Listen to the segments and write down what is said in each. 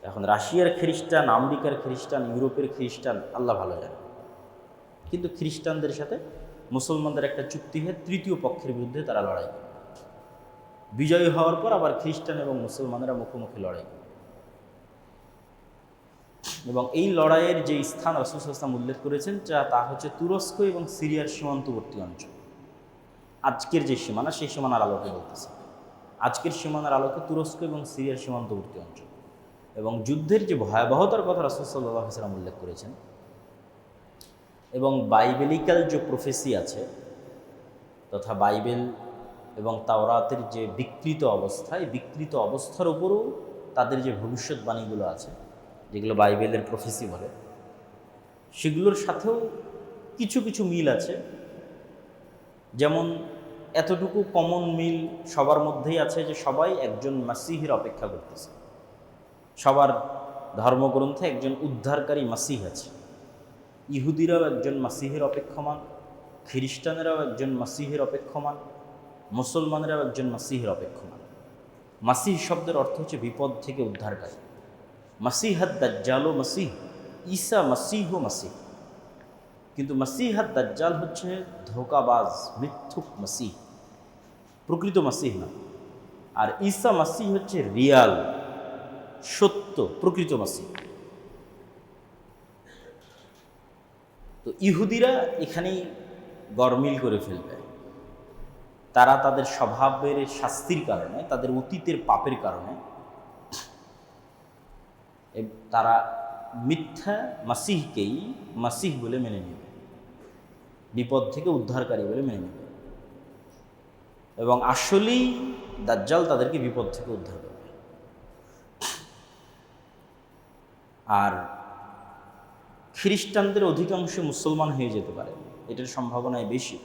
এখন রাশিয়ার খ্রিস্টান, আমেরিকার খ্রিস্টান, ইউরোপের খ্রিস্টান আল্লাহ ভালো জানে, কিন্তু খ্রিস্টানদের সাথে মুসলমানদের একটা চুক্তি হয়ে তৃতীয় পক্ষের বিরুদ্ধে তারা লড়াই করে। বিজয়ী হওয়ার পর আবার খ্রিস্টান এবং মুসলমানেরা মুখোমুখি লড়াই করে। এবং এই লড়াইয়ের যে স্থান রাসূল সাল্লাল্লাহু আলাইহি ওয়াসাল্লাম উল্লেখ করেছেন তা হচ্ছে তুরস্ক এবং সিরিয়ার সীমান্তবর্তী অঞ্চল। আজকের যে সীমানা, সেই সীমানার আলোকে বলতেছে। আজকের সীমানার আলোকে তুরস্ক এবং সিরিয়ার সীমান্তবর্তী অঞ্চল। এবং যুদ্ধের যে ভয়াবহতার কথা রাসূল সাল্লাল্লাহু আলাইহি ওয়াসাল্লাম উল্লেখ করেছেন, এবং বাইবেলিক্যাল যে প্রফেসি আছে তথা বাইবেল এবং তাওরাতের যে বিকৃত অবস্থা, এই বিকৃত অবস্থার উপরও তাদের যে ভবিষ্যৎবাণীগুলো আছে, যেগুলো বাইবেলের প্রফেসি বলে, সেগুলোর সাথেও কিছু কিছু মিল আছে। যেমন এতটুকু কমন মিল সবার মধ্যেই আছে যে সবাই একজন মাসিহের অপেক্ষা করতেছে। সবার ধর্মগ্রন্থে একজন উদ্ধারকারী মাসিহ আছে। ইহুদিরাও একজন মাসিহের অপেক্ষমান, খ্রিস্টানেরাও একজন মাসিহের অপেক্ষমান, মুসলমানেরাও একজন মাসিহের অপেক্ষমান। মাসিহ শব্দের অর্থ হচ্ছে বিপদ থেকে উদ্ধারকারী। মাসিহাদ দাজ্জাল ও মাসিহ, ঈসা মাসিহ ও মাসিহ। কিন্তু মাসিহাদ দাজ্জাল হচ্ছে ধোঁকাবাজ, মিথ্যুক মাসিহ, প্রকৃত মাসিহ না। আর ঈসা মাসিহ হচ্ছে রিয়াল, সত্য, প্রকৃত মাসিহ। তো ইহুদিরা এখানেই গরমিল করে ফেলবে। তারা তাদের স্বভাবের শাস্তির কারণে, তাদের অতীতের পাপের কারণে তারা মিথ্যা মাসিহকেই মাসিহ বলে মেনে নেবে, বিপদ থেকে উদ্ধারকারী বলে মেনে নেবে। এবং আসলেই দাজ্জাল তাদেরকে বিপদ থেকে উদ্ধার করবে। আর খ্রিস্টানদের অধিকাংশ মুসলমান হয়ে যেতে পারে, এটার সম্ভাবনাই বেশি।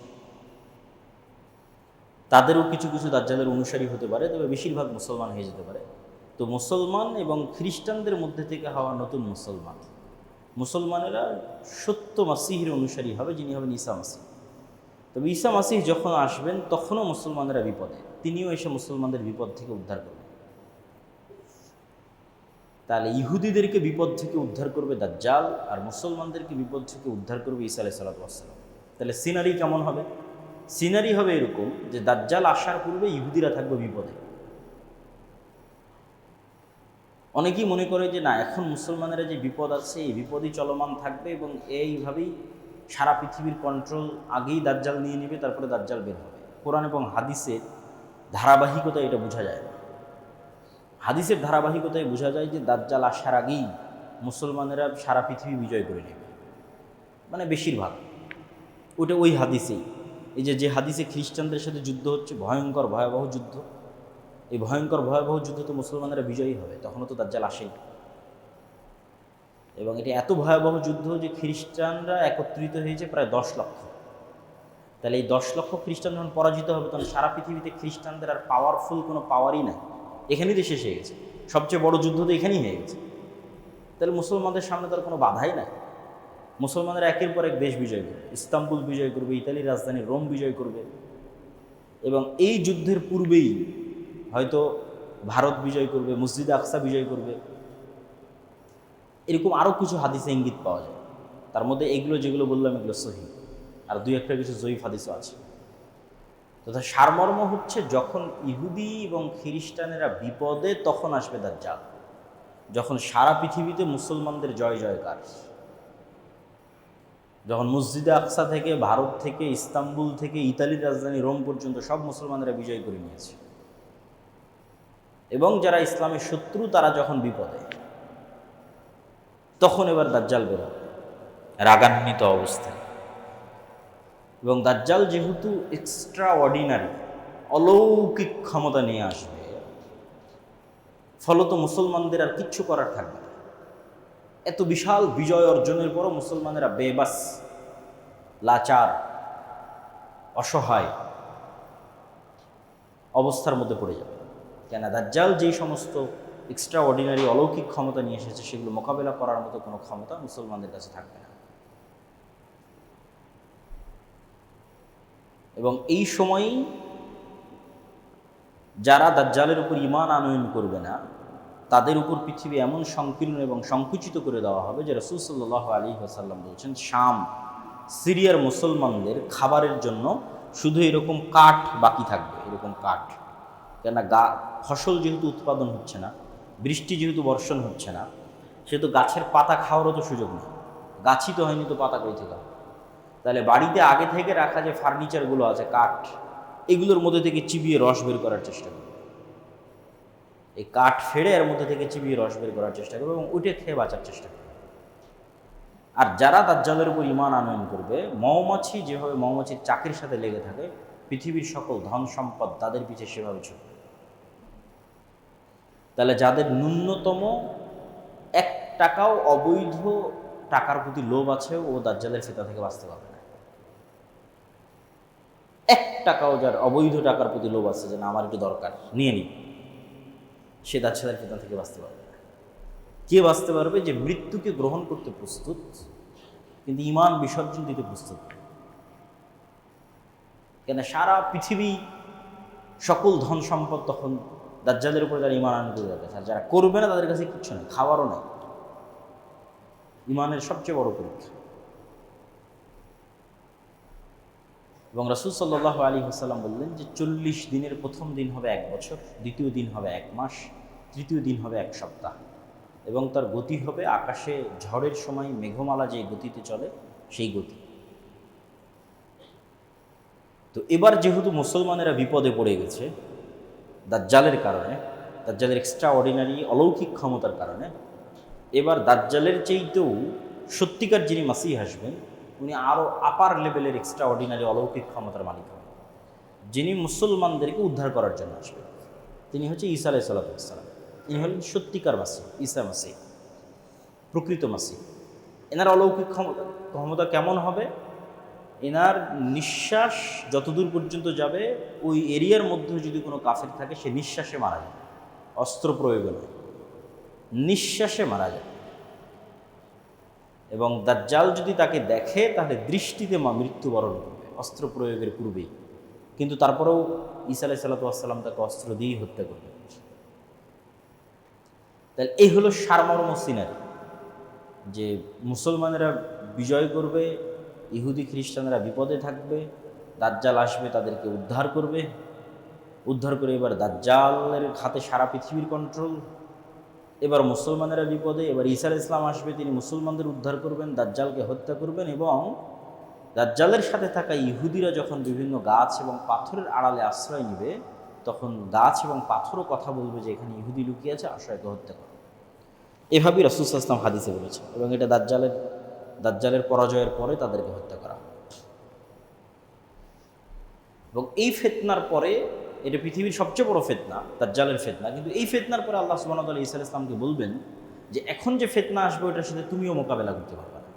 তাদেরও কিছু কিছু দাজ্জালের অনুসারী হতে পারে, তবে বেশিরভাগ মুসলমান হয়ে যেতে পারে। তো মুসলমান এবং খ্রিস্টানদের মধ্যে থেকে হওয়া নতুন মুসলমানেরা সত্য মাসিহের অনুসারী হবে, যিনি হবেন ঈসা মাসিহ। তবে ঈসা মাসিহ যখন আসবেন তখনও মুসলমানেরা বিপদে, তিনিও এসে মুসলমানদের বিপদ থেকে উদ্ধার করবেন। তাহলে ইহুদিদেরকে বিপদ থেকে উদ্ধার করবে দাজ্জাল, আর মুসলমানদেরকে বিপদ থেকে উদ্ধার করবে ঈসা আলাইহিস সালাতু ওয়াস সালাম। তাহলে সিনারি কেমন হবে? সিনারি হবে এরকম যে দাজ্জাল আসার পূর্বে ইহুদিরা থাকবে বিপদে। অনেকেই মনে করে যে না, এখন মুসলমানেরা যে বিপদ আছে এই বিপদই চলমান থাকবে এবং এইভাবেই সারা পৃথিবীর কন্ট্রোল আগেই দাজ্জাল নিয়ে নেবে, তারপরে দাজ্জাল বের হবে। কোরআন এবং হাদিসের ধারাবাহিকতা এটা বোঝা যায় না। হাদিসের ধারাবাহিকতায় বোঝা যায় যে দাজ্জাল আসার আগেই মুসলমানেরা সারা পৃথিবী বিজয় করে নেবে, মানে বেশিরভাগ। ওটা ওই হাদিসেই, এই যে হাদিসে খ্রিস্টানদের সাথে যুদ্ধ হচ্ছে, ভয়ঙ্কর ভয়াবহ যুদ্ধ, এই ভয়ঙ্কর ভয়াবহ যুদ্ধ তো মুসলমানেরা বিজয়ী হবে, তখনও তো দাজ্জাল আসেই। এবং এটা এত ভয়াবহ যুদ্ধ যে খ্রিস্টানরা একত্রিত হয়েছে প্রায় 10 লক্ষ। তাহলে এই 10 লক্ষ খ্রিস্টান যখন পরাজিত হবে, তখন সারা পৃথিবীতে খ্রিস্টানদের আর পাওয়ারফুল কোনো পাওয়ারই নাই, এখানেই তো শেষ হয়ে গেছে। সবচেয়ে বড় যুদ্ধ তো এখানেই হয়ে গেছে। তাহলে মুসলমানদের সামনে তার কোনো বাধাই নাই। মুসলমানরা একের পর এক দেশ বিজয় করবে, ইস্তাম্বুল বিজয় করবে, ইতালির রাজধানী রোম বিজয় করবে। এবং এই যুদ্ধের পূর্বেই হয়তো ভারত বিজয় করবে, মসজিদে আকসা বিজয় করবে। এরকম আরও কিছু হাদিসে ইঙ্গিত পাওয়া যায়। তার মধ্যে এগুলো যেগুলো বললাম এগুলো সহিহ, আর দুই একটা কিছু জয়ীফ হাদিসও আছে। তথা সারমর্ম হচ্ছে, যখন ইহুদি এবং খ্রিস্টানেরা বিপদে তখন আসবে দাজ্জাল, যখন সারা পৃথিবীতে মুসলমানদের জয় জয়কার, যখন মসজিদে আকসা থেকে, ভারত থেকে, ইস্তাম্বুল থেকে, ইতালির রাজধানী রোম পর্যন্ত সব মুসলমানেরা বিজয় করে নিয়েছে, এবং যারা ইসলামের শত্রু তারা যখন বিপদে, তখন এবার দাজ্জাল বের হবে রাগান্বিত অবস্থায়। এবং দাজ্জাল যেহেতু এক্সট্রা অর্ডিনারি, অলৌকিক ক্ষমতা নিয়ে আসবে, ফলত মুসলমানদের আর কিচ্ছু করার থাকবে না। এত বিশাল বিজয় অর্জনের পরও মুসলমানেরা বেবাস, লাচার, অসহায় অবস্থার মধ্যে পড়ে যাবে। কেন? দাজ্জাল যেই সমস্ত এক্সট্রা অর্ডিনারি অলৌকিক ক্ষমতা নিয়ে এসেছে, সেগুলো মোকাবেলা করার মতো কোনো ক্ষমতা মুসলমানদের কাছে থাকবে না। এবং এই সময়ই যারা দাজ্জালের উপর ঈমান আনয়ন করবে না, তাদের উপর পৃথিবী এমন সংকীর্ণ এবং সংকুচিত করে দেওয়া হবে যে রাসূল সাল্লাল্লাহু আলাইহি ওয়াসাল্লাম বলছেন, শাম সিরিয়ার মুসলমানদের খাবারের জন্য শুধু এরকম কাঠ বাকি থাকবে, এরকম কাঠ। কেননা ফসল যেহেতু উৎপাদন হচ্ছে না, বৃষ্টি যেহেতু বর্ষণ হচ্ছে না, সেহেতু গাছের পাতা খাওয়ারও তো সুযোগ নেই। গাছই তো হয়নি, তো পাতা কই থেকে হবে? তাহলে বাড়িতে আগে থেকে রাখা যে ফার্নিচারগুলো আছে, কাঠ, এগুলোর মধ্যে থেকে চিবিয়ে রস বের করার চেষ্টা করবে। এই কাঠ ফেড়ে এর মধ্যে থেকে চিবিয়ে রস বের করার চেষ্টা করবে এবং উঠে খেয়ে বাঁচার চেষ্টা করবে। আর যারা দাজ্জালের উপর ঈমান আনয়ন করবে, মৌমাছি যেভাবে মৌমাছির চাকের সাথে লেগে থাকে, পৃথিবীর সকল ধন সম্পদ তাদের পিছে সেভাবে ছুটবে। তাহলে যাদের ন্যূনতম 1 টাকাও অবৈধ টাকার প্রতি লোভ আছে, ও দাজ্জালের ফিতনা থেকে বাঁচতে পারবে না। 1 টাকাও যার অবৈধ টাকার প্রতি লোভ আছে, যে না আমার একটু দরকার, নিয়ে নিই, সে দাজ্জালের ফিতনা থেকে বাঁচতে পারবে না। কে বাঁচতে পারবে? যে মৃত্যুকে গ্রহণ করতে প্রস্তুত কিন্তু ঈমান বিসর্জন দিতে প্রস্তুত। কেন সারা পৃথিবী সকল ধন সম্পদ তখন দাজ্জালের উপরে যারা ঈমান আনয়ন করে যাবে, আর যারা করবে না তাদের কাছে কিচ্ছু নেই, খাওয়ারও নেই। ঈমানের সবচেয়ে বড় পরীক্ষা। এবং রাসূল সাল্লাল্লাহু আলাইহি ওয়াসাল্লাম বললেন যে 40 দিনের প্রথম দিন হবে 1 বছর, দ্বিতীয় দিন হবে 1 মাস, তৃতীয় দিন হবে 1 সপ্তাহ, এবং তার গতি হবে আকাশে ঝড়ের সময় মেঘমালা যে গতিতে চলে সেই গতি। তো এবার যেহেতু মুসলমানেরা বিপদে পড়ে গেছে দাজ্জালের কারণে, দাজ্জালের এক্সট্রা অর্ডিনারি অলৌকিক ক্ষমতার কারণে, এবার দাজ্জালের চেয়েতেও সত্যিকার যিনি মাসিহ আসবেন, উনি আরও আপার লেভেলের এক্সট্রা অর্ডিনারি অলৌকিক ক্ষমতার মালিক হবেন, যিনি মুসলমানদেরকে উদ্ধার করার জন্য আসবেন। তিনি হচ্ছে ঈসা আলাইহিস সালাম। ইনি হলেন সত্যিকার মাসিহ, ঈসা মাসিহ, প্রকৃত মাসিহ। এনার অলৌকিক ক্ষমতা কেমন হবে? এনার নিঃশ্বাস যতদূর পর্যন্ত যাবে, ওই এরিয়ার মধ্যে যদি কোনো কাফের থাকে, সে নিঃশ্বাসে মারা যাবে, অস্ত্র প্রয়োগে নয়, নিঃশ্বাসে মারা যাবে। এবং দাজ্জাল যদি তাকে দেখে, তাহলে দৃষ্টিতে মৃত্যুবরণ করবে, অস্ত্র প্রয়োগের পূর্বেই। কিন্তু তারপরেও ঈসা আলাইহিস সালাম তাকে অস্ত্র দিয়েই হত্যা করবে। তাহলে এই হলো সারমর্ম সিনারি, যে মুসলমানেরা বিজয় করবে, ইহুদি খ্রিস্টানরা বিপদে থাকবে, দাজ্জাল আসবে তাদেরকে উদ্ধার করবে, উদ্ধার করে এবার দাজ্জালের হাতে সারা পৃথিবীর কন্ট্রোল। এবার মুসলমানেরা বিপদে, এবার ঈসা আলাইহিস সালাম আসবে, তিনি মুসলমানদের উদ্ধার করবেন, দাজ্জালকে হত্যা করবেন। এবং দাজ্জালের সাথে থাকা ইহুদিরা যখন বিভিন্ন গাছ এবং পাথরের আড়ালে আশ্রয় নেবে, তখন গাছ এবং পাথরও কথা বলবে যে এখানে ইহুদি লুকিয়ে আছে, আশ্রয়কে হত্যা করো। এভাবেই রাসূল সাল্লাল্লাহু আলাইহি ওয়াসাল্লাম হাদিসে বলেছে। এবং এটা দাজ্জালের পরাজয়ের পরে তাদেরকে হত্যা করা হয়। এবং এই ফিতনার পরে, এটা পৃথিবীর সবচেয়ে বড় ফিতনা, দাজ্জালের ফিতনা, কিন্তু এই ফিতনার পরে আল্লাহ সুবহানাহু ওয়া তাআলা ঈসা আলাইহিস সালামকে বলবেন যে এখন যে ফিতনা আসবে ওটার সাথে তুমিও মোকাবেলা করতে পারবে না।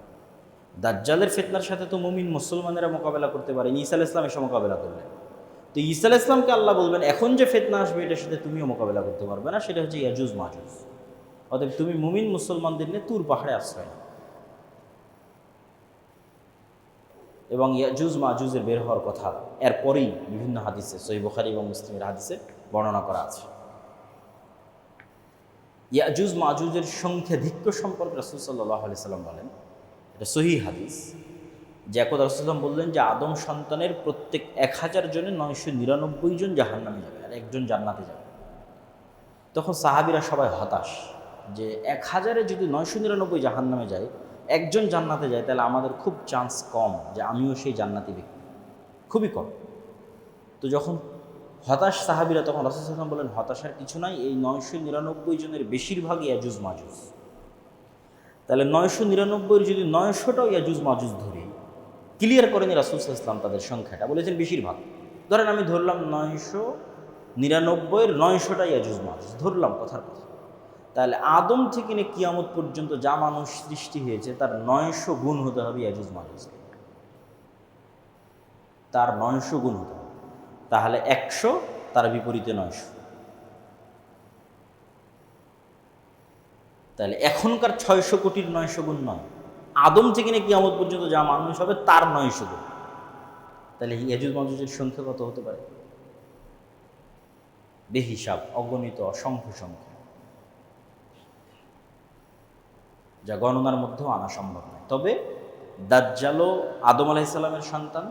দাজ্জালের ফিতনার সাথে তো মুমিন মুসলমানেরা মোকাবেলা করতে পারেন, ঈসা আলাইহিস সালাম এসে মোকাবেলা করলেন। তো ঈসা আলাইহিস সালামকে আল্লাহ বলবেন এখন যে ফিতনা আসবে এটার সাথে তুমিও মোকাবেলা করতে পারবে না, সেটা হচ্ছে ইয়াজুজ মাজুজ। অতএব তুমি মুমিন মুসলমানদের নিয়ে তুর পাহাড়ে আশ্রয় নাও। এবং ইয়াজুজ মাজুজের বের হওয়ার কথা এরপরেই বিভিন্ন হাদিসে, সহিহ বুখারী এবং মুসলিমের হাদিসে বর্ণনা করা আছে। ইয়াজুজ মাজুজের সংখ্যাধিক্য সম্পর্কে রাসূল সাল্লাল্লাহু আলাইহি সাল্লাম বলেন, এটা সহিহ হাদিস, যে একদা রাসূল সাল্লাল্লাহু বললেন যে আদম সন্তানের প্রত্যেক 1000 জনে 999 জন জাহান্নামে যাবে আর 1 জন জান্নাতে যাবে। তখন সাহাবীরা সবাই হতাশ, যে 1000-এ যদি 999 জাহান্নামে যায়, 1 জন জান্নাতে যায়, তাহলে আমাদের খুব চান্স কম যে আমিও সেই জান্নাতি ব্যক্তি, খুবই কম। তো যখন হতাশ সাহাবীরা, তখন রাসূল সাল্লাল্লাহু আলাইহি ওয়াসাল্লাম বলেন হতাশার কিছু নাই, এই 999 জনের বেশিরভাগই ইয়াজুজ মাজুজ। তাহলে 999-এর যদি 900টাও ইয়াজুজ মাজুজ ধরি, ক্লিয়ার করেনি রাসূল সাল্লাল্লাহু আলাইহি ওয়াসাল্লাম তাদের সংখ্যাটা, বলেছেন বেশিরভাগ। ধরেন আমি ধরলাম 999-এর 900টা ইয়াজুজ মাজুজ ধরলাম, কথার কথা। তাহলে আদম থেকে নিয়ে কিয়ামত পর্যন্ত যা মানুষ সৃষ্টি হয়েছে তার 900 গুণ হতে হবে ইয়াজুজ মাজুজকে, তার 900 গুণ হতে হবে। তাহলে 100, তার বিপরীতে 900। তাহলে এখনকার 600 কোটির 900 গুণ নয়, আদম থেকে নিয়ে কিয়ামত পর্যন্ত যা মানুষ হবে তার 900 গুণ। তাহলে ইয়াজুজ মাজুজের সংখ্যা কত হতে পারে? বেহিসাব, অগণিত, অসংখ্য সংখ্যা। যা গণনার মধ্যেও আনা সম্ভব নয়। তবে দাজ্জালও আদম আলাইহিস সালামের সন্তান,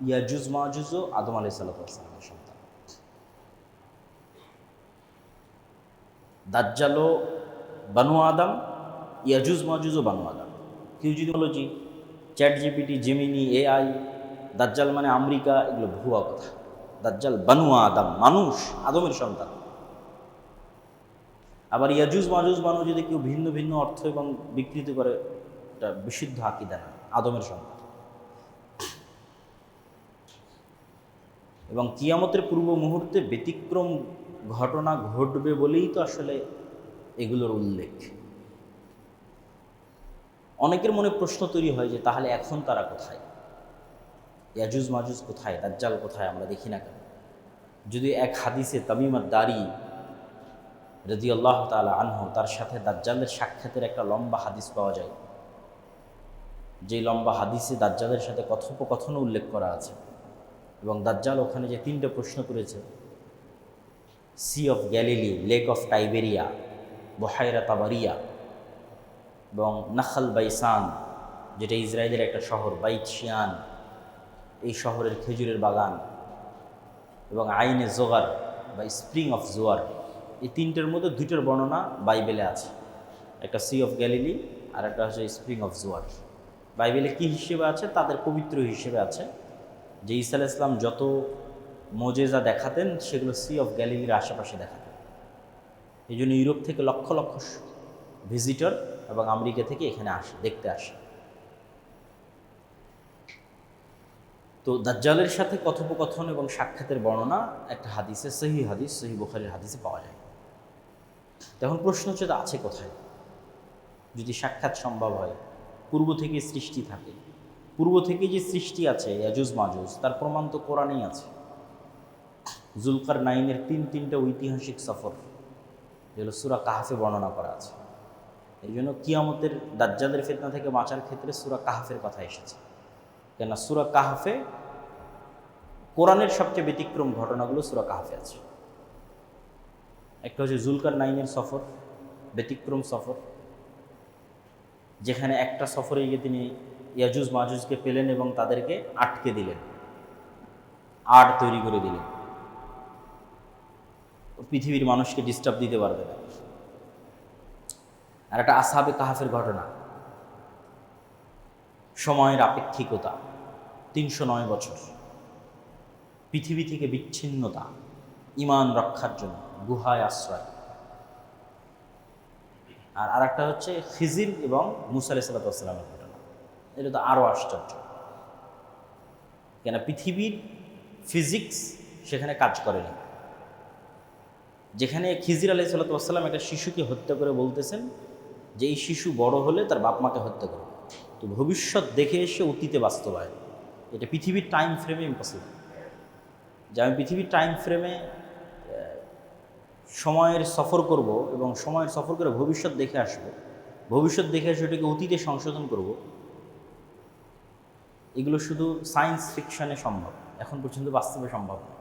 ইয়াজুজ মাজুজও আদম আলাইহিস সালামের সন্তান। দাজ্জালও বানু আদম, ইয়াজুজ মাজুজও বানু আদম। কেউ যদি বলো জি চ্যাট জিপিটি, জেমিনি, এআই দাজ্জাল মানে আমেরিকা, এগুলো ভুয়া কথা। দাজ্জাল বানু আদম, মানুষ, আদমের সন্তান। আবার ইয়াজুজ মাজুজ বানু যদি কেউ ভিন্ন ভিন্ন অর্থ এবং বিকৃতি করে, এটা বিশুদ্ধ আকীদা না, আদমের সন্তান। এবং কিয়ামতের পূর্ব মুহূর্তে ব্যতিক্রম ঘটনা ঘটবে বলেই তো আসলে এগুলোর উল্লেখ। অনেকের মনে প্রশ্ন তৈরি হয় যে তাহলে এখন তারা কোথায়, ইয়াজুজ মাজুজ কোথায়, দাজ্জাল কোথায়, আমরা দেখি না কেন? যদি এক হাদিসে তামিম আদ-দারি রাদিয়াল্লাহু তাআলা আনহু, তার সাথে দাজ্জালের সাক্ষাতের একটা লম্বা হাদিস পাওয়া যায়, যেই লম্বা হাদিসে দাজ্জালের সাথে কথোপকথন উল্লেখ করা আছে। এবং দাজ্জাল ওখানে যে 3টে প্রশ্ন করেছে, sea of Galilee, lake of Tiberia, বহায়রা তাবারিয়া এবং নাখাল বাইসান, যেটা ইসরায়েলের একটা শহর, বাইত শিয়ান, এই শহরের খেজুরের বাগান, এবং আইনে জোগার বা স্প্রিং অফ জোয়ার, এই 3টের মধ্যে 2টোর বর্ণনা বাইবেলে আছে। একটা সি অফ গ্যালিলি আর একটা হচ্ছে স্প্রিং অফ জোয়ার। বাইবেলে কি হিসেবে আছে? তাদের পবিত্র হিসেবে আছে যে ঈসা আলাইহিস সালাম যত মোজেজা দেখাতেন সেগুলো সি অফ গ্যালিলির আশেপাশে দেখাতেন। এই জন্য ইউরোপ থেকে লক্ষ লক্ষ ভিজিটর এবং আমেরিকা থেকে এখানে আসে, দেখতে আসে। তো দাজ্জালের সাথে কথোপকথন এবং সাক্ষাতের বর্ণনা একটা হাদিসে, সহিহ হাদিস, সহিহ বুখারীর হাদিসে পাওয়া যায়। তখন প্রশ্ন হচ্ছে আছে কোথায়? যদি সাক্ষাৎ সম্ভব হয়, পূর্ব থেকে সৃষ্টি থাকে, পূর্ব থেকে যে সৃষ্টি আছে ইয়াজুজ মাজুজ, তার প্রমাণ তো কোরআনেই আছে। জুলকারনাইনের 3টা ঐতিহাসিক সফর, যেগুলো সূরা কাহফে বর্ণনা করা আছে। এই জন্য কিয়ামতের দাজ্জালের ফিতনা থেকে বাঁচার ক্ষেত্রে সূরা কাহফের কথা এসেছে। কেননা সূরা কাহফে কোরআনের সবচেয়ে ব্যতিক্রম ঘটনাগুলো সূরা কাহফে আছে। একটা হচ্ছে জুলকারনাইনের সফর, ব্যতিক্রম সফর, যেখানে একটা সফরে গিয়ে তিনি ইয়াজুজ মাজুজকে পেলেন এবং তাদেরকে আটকে দিলেন, আড় তৈরি করে দিলেন, পৃথিবীর মানুষকে ডিস্টার্ব দিতে পারবে না। আর একটা আসহাবে কাহফের ঘটনা, সময়ের আপেক্ষিকতা, 309 বছর পৃথিবী থেকে বিচ্ছিন্নতা, ঈমান রক্ষার জন্য গুহায় আশ্রয়। আর আরেকটা হচ্ছে খিজির এবং মুসা আলাইহিস সালামের ঘটনা। এটা তো আরও আশ্চর্য, কেন পৃথিবীর ফিজিক্স সেখানে কাজ করেনি। যেখানে খিজির আলাইহিস সালাম একটা শিশুকে হত্যা করে বলতেছেন যে এই শিশু বড় হলে তার বাপ মাকে হত্যা করবে, তো ভবিষ্যৎ দেখে এসে অতীতে বাস্তবায়ন। এটা পৃথিবীর টাইম ফ্রেমে ইম্পসিবল, যে আমি পৃথিবীর টাইম ফ্রেমে সময়ের সফর করব এবং সময়ের সফর করে ভবিষ্যৎ দেখে আসব, ভবিষ্যৎ দেখে এসে ওটাকে অতীতে সংশোধন করব। এগুলো শুধু সায়েন্স ফিকশনে সম্ভব, এখন পর্যন্ত বাস্তবে সম্ভব না।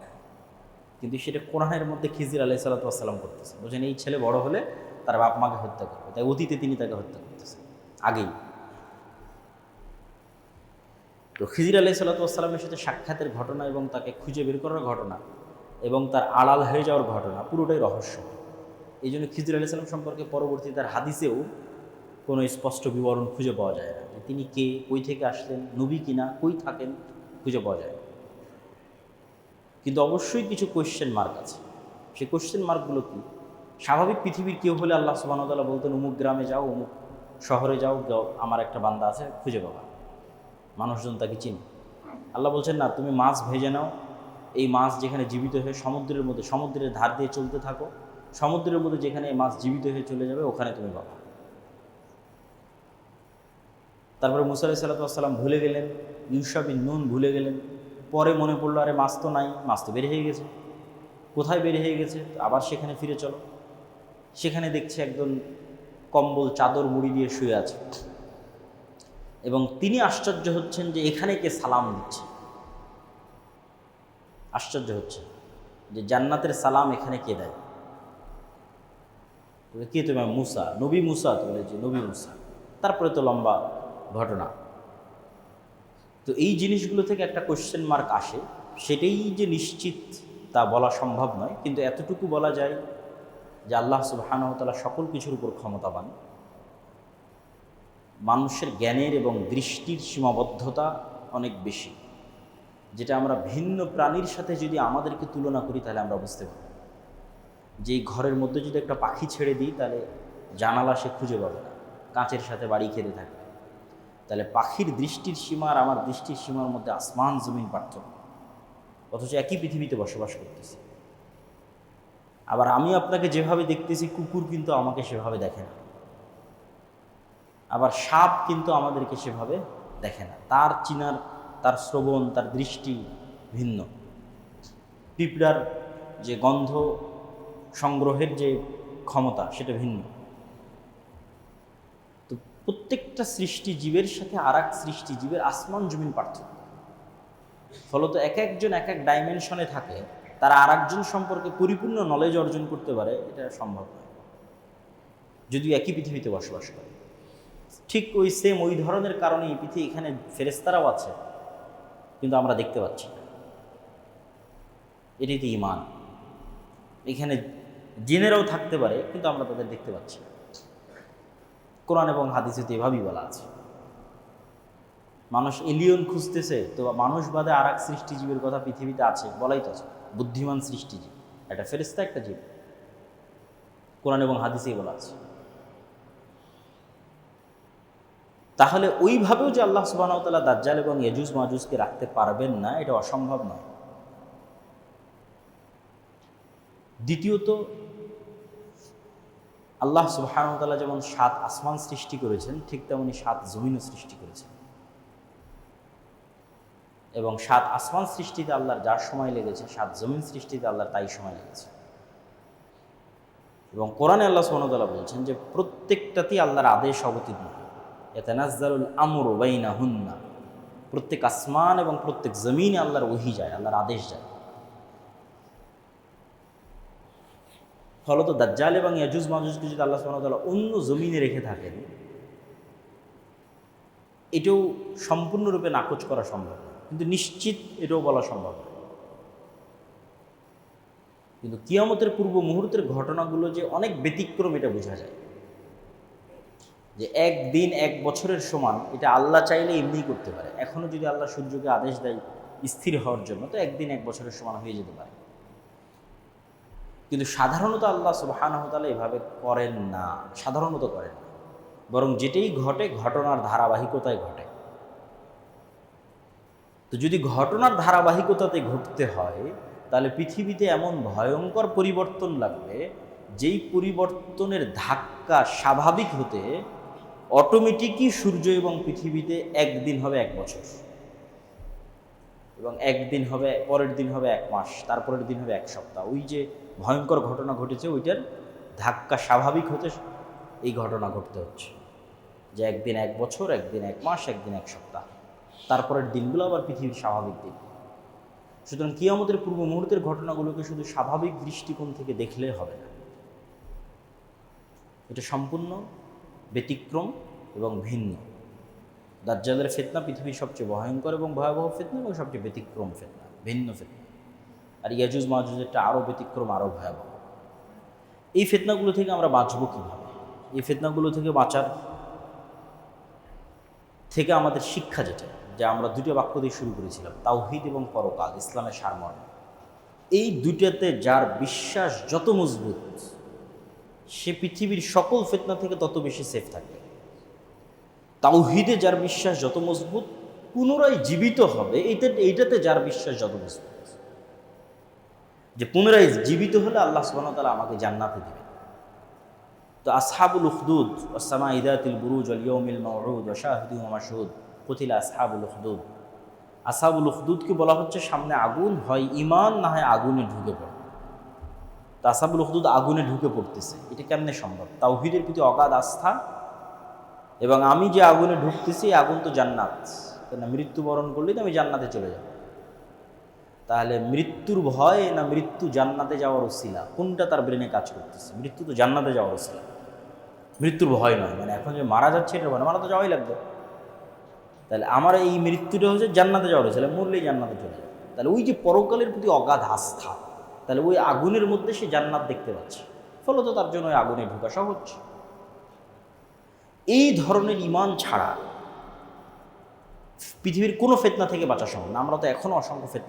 কিন্তু সেটা কোরআনের মধ্যে খিজির আলাইহিস সালাম করতেছে, বলছেন এই ছেলে বড় হলে তার বাপ মাকে হত্যা করবে, তাই অতীতে তিনি তাকে হত্যা করতেছেন আগেই। তো খিজির আলাইহিস সালামের সাথে সাক্ষাতের ঘটনা এবং তাকে খুঁজে বের করার ঘটনা এবং তার আড়াল হয়ে যাওয়ার ঘটনা পুরোটাই রহস্য। এই জন্য খিজির আলাইহিস সালাম সম্পর্কে পরবর্তী তার হাদিসেও কোনো স্পষ্ট বিবরণ খুঁজে পাওয়া যায় না, যে তিনি কে, কই থেকে আসলেন, নবী কিনা, কই থাকেন, খুঁজে পাওয়া যায় না। কিন্তু অবশ্যই কিছু কোয়েশ্চেন মার্ক আছে। সেই কোয়েশ্চেন মার্কগুলো কি? স্বাভাবিক পৃথিবীর কেউ হলে আল্লাহ সুবহানাহু ওয়া তাআলা বলতেন অমুক গ্রামে যাও, অমুক শহরে যাও, আমার একটা বান্দা আছে, খুঁজে পাবা, মানুষজন তাকে চিনে। আল্লাহ বলছেন না, তুমি মাছ ভেজে নাও, এই মাছ যেখানে জীবিত হয়ে সমুদ্রের মধ্যে, সমুদ্রের ধার দিয়ে চলতে থাকো, সমুদ্রের মধ্যে যেখানে এই মাছ জীবিত হয়ে চলে যাবে ওখানে তুমি পাবা। তারপরে মুসা আলাইহিস সালাম ভুলে গেলেন, ইউশা বিন নুন ভুলে গেলেন। পরে মনে পড়লো আরে মাছ তো নাই, মাছ তো বের হয়ে গেছে, কোথায় বের হয়ে গেছে, আবার সেখানে ফিরে চলো। সেখানে দেখছে একজন কম্বল চাদর মুড়ি দিয়ে শুয়ে আছে এবং তিনি আশ্চর্য হচ্ছেন যে এখানে কে সালাম দিচ্ছে। আশ্চর্য হচ্ছে যে জান্নাতের সালাম এখানে কে দেয়। তো কে তুমি? মুসা। নবী মুসা? তো বলে যে নবী মুসা। তারপরে তো লম্বা ঘটনা। তো এই জিনিসগুলো থেকে একটা কোশ্চেন মার্ক আসে, সেটাই যে নিশ্চিত তা বলা সম্ভব নয়, কিন্তু এতটুকু বলা যায় যে আল্লাহ সুবহানাহু ওয়া তাআলা সকল কিছুর উপর ক্ষমতাবান। মানুষের জ্ঞানের এবং দৃষ্টির সীমাবদ্ধতা অনেক বেশি, যেটা আমরা ভিন্ন প্রাণীর সাথে যদি আমাদেরকে তুলনা করি তাহলে আমরা বুঝতে পারি যে এই ঘরের মধ্যে যদি একটা পাখি ছেড়ে দিই তাহলে জানালা সে খুঁজে পাবে না, কাঁচের সাথে বাড়ি খেতে থাকবে। তাহলে পাখির দৃষ্টির সীমা আর আমার দৃষ্টির সীমার মধ্যে আসমান জমিন পার্থক্য, অথচ একই পৃথিবীতে বসবাস করতেছি। আবার আমি আপনাকে যেভাবে দেখতেছি, কুকুর কিন্তু আমাকে সেভাবে দেখে না। আবার সাপ কিন্তু আমাদেরকে সেভাবে দেখে না, তার চিনার, তার শ্রবণ, তার দৃষ্টি ভিন্ন। পিঁপড়ার যে গন্ধ সংগ্রহের যে ক্ষমতা সেটা ভিন্ন। তো প্রত্যেকটা সৃষ্টিজীবের সাথে আর এক সৃষ্টিজীবের আসমান জমিন পার্থক্য। ফলত এক একজন এক এক ডাইমেনশনে থাকে, তারা আর একজন সম্পর্কে পরিপূর্ণ নলেজ অর্জন করতে পারে, এটা সম্ভব নয় যদিও একই পৃথিবীতে বসবাস করে। ঠিক ওই ধরনের কারণে এই পৃথিবী, এখানে ফেরেশতারাও আছে কিন্তু আমরা দেখতে পাচ্ছি না। এটাই তো ঈমান। এখানে জিনেরাও থাকতে পারে কিন্তু আমরা তাদের দেখতে পাচ্ছি না। কোরআন এবং হাদিসে তো এভাবেই বলা আছে। মানুষ এলিয়ন খুঁজতেছে, তো মানুষ বাদে আর এক সৃষ্টিজীবের কথা পৃথিবীতে আছে, বলাই তো আছে। বুদ্ধিমান সৃষ্টিজীব, একটা ফেরেশতা, একটা জীব, কোরআন এবং হাদিসেই বলা আছে। তাহলে ওইভাবেও যে আল্লাহ সুবহানাহু ওয়া তাআলা দাজ্জাল এবং ইয়াজুজ মাজুজকে রাখতে পারবেন না, এটা অসম্ভব নয়। দ্বিতীয়ত, আল্লাহ সুবহানাহু ওয়া তাআলা যেমন 7 আসমান সৃষ্টি করেছেন, ঠিক তেমনি 7 জমিনও সৃষ্টি করেছেন। এবং 7 আসমান সৃষ্টিতে আল্লাহর যার সময় লেগেছে, 7 জমিন সৃষ্টিতে আল্লাহর তাই সময় লেগেছে। এবং কোরআনে আল্লাহ সুবহানাহু ওয়া তাআলা বলছেন যে প্রত্যেকটাতেই আল্লাহর আদেশ অবতীর্ণ হয়। ইয়াতানাজ্জালুল আমরু বাইনাহুন্না, প্রত্যেক আসমান এবং প্রত্যেক জমিনে আল্লাহর ওহী যায়, আল্লাহর আদেশ যায়। ফলত দাজ্জাল এবং ইয়াজুজ মাজুজকে যদি আল্লাহ সুবহানাহু ওয়া তাআলা অন্য জমিনে রেখে থাকেন, এটাও সম্পূর্ণরূপে নাকচ করা সম্ভব, কিন্তু নিশ্চিত এটাও বলা সম্ভব না। কিন্তু কিয়ামতের পূর্ব মুহূর্তের ঘটনাগুলো যে অনেক ব্যতিক্রম, এটা বোঝা যায়। যে একদিন 1 বছরের সমান, এটা আল্লাহ চাইলে এমনিই করতে পারে। এখনও যদি আল্লাহ সূর্যকে আদেশ দেয় স্থির হওয়ার জন্য, তো একদিন 1 বছরের সমান হয়ে যেতে পারে। কিন্তু সাধারণত আল্লাহ সুবহানাহু ওয়া তাআলা এভাবে করেন না, সাধারণত করেন না। বরং যেটাই ঘটে ঘটনার ধারাবাহিকতায় ঘটে। তো যদি ঘটনার ধারাবাহিকতাতে ঘটতে হয়, তাহলে পৃথিবীতে এমন ভয়ঙ্কর পরিবর্তন লাগবে, যেই পরিবর্তনের ধাক্কা স্বাভাবিক হতে অটোমেটিকই সূর্য এবং পৃথিবীতে একদিন হবে 1 বছর, এবং একদিন হবে, পরের দিন হবে 1 মাস, তারপরের দিন হবে 1 সপ্তাহ। ওই যে ভয়ঙ্কর ঘটনা ঘটেছে, ওইটার ধাক্কা স্বাভাবিক হতে এই ঘটনা ঘটতে হচ্ছে, যে একদিন 1 বছর, একদিন 1 মাস, একদিন 1 সপ্তাহ, তারপরের দিনগুলো আবার পৃথিবীর স্বাভাবিক দিন। সুতরাং কিয়ামতের পূর্ব মুহূর্তের ঘটনাগুলোকে শুধু স্বাভাবিক দৃষ্টিকোণ থেকে দেখলে হবে না, এটা সম্পূর্ণ ব্যতিক্রম এবং ভিন্ন। দাজ্জালের ফিতনা পৃথিবীর সবচেয়ে ভয়ঙ্কর এবং ভয়াবহ ফিতনা এবং সবচেয়ে ব্যতিক্রম ফিতনা, ভিন্ন ফিতনা। আর ইয়াজুজ মাজুজেরটা আরও ব্যতিক্রম, আরও ভয়াবহ। এই ফিতনাগুলো থেকে আমরা বাঁচব কীভাবে? এই ফিতনাগুলো থেকে বাঁচার থেকে আমাদের শিক্ষা যেটা, যে আমরা 2টা বাক্য দিয়ে শুরু করেছিলাম, তাওহীদ এবং পরকাল, ইসলামের সারমর্ম। এই দুইটাতে যার বিশ্বাস যত মজবুত, সে পৃথিবীর সকল ফিতনা থেকে তত বেশি সেফ থাকবে। তাওহীদে যার বিশ্বাস যত মজবুত, পুনরায় জীবিত হবে, এইটাতে যার বিশ্বাস যত মজবুত, যে পুনরায় জীবিত হলে আল্লাহ সুবহানাহু ওয়া তাআলা আমাকে জান্নাতে দিবেন। তো আসহাবুল উখদুদ ওয়াস-সামা'i যাতিল বুরুজ ওয়াল ইয়াউমিল মাউউদ ওয়া শাহিদিন ওয়া মাশহুদ কুতিলা আসহাবুল উখদুদ। আসহাবুল উখদুদকে বলা হচ্ছে সামনে আগুন, হয় ঈমান না হয় আগুনে ঢুকে পড়ে। তো আসহাবুল উখদুদ আগুনে ঢুকে পড়তেছে, এটা কেমনে সম্ভব? তাওহীদের প্রতি অগাধ আস্থা, এবং আমি যে আগুনে ঢুকতেছি, আগুন তো জান্নাত, কেন মৃত্যুবরণ করলেই তো আমি জান্নাতে চলে যাব। তাহলে মৃত্যুর ভয় না মৃত্যু জান্নাতে যাওয়ার উসিলা, কোনটা তার ব্রেনে কাজ করতেছে? মৃত্যু তো জান্নাতে যাওয়ার উসিলা। মৃত্যুর ভয় নয়, মানে এখন যে মারা যাচ্ছে এটা মানে মারা তো যাওয়াই লাগবে। তাহলে আমার এই মৃত্যুটা হচ্ছে জান্নাতে যাওয়ার হয়েছে, মরলেই জান্নাতে চলে যাবে। তাহলে ওই যে পরকালের প্রতি অগাধ আস্থা, তাহলে ওই আগুনের মধ্যে সে জান্নাত দেখতে পাচ্ছে, ফলত তার জন্য ওই আগুনে ঢোকা সহজ। এই ধরনের ঈমান ছাড়া পৃথিবীর কোনো ফিতনা থেকে বাঁচা সম্ভব না। আমরা তো এখনও অসংখ্য ফিতনা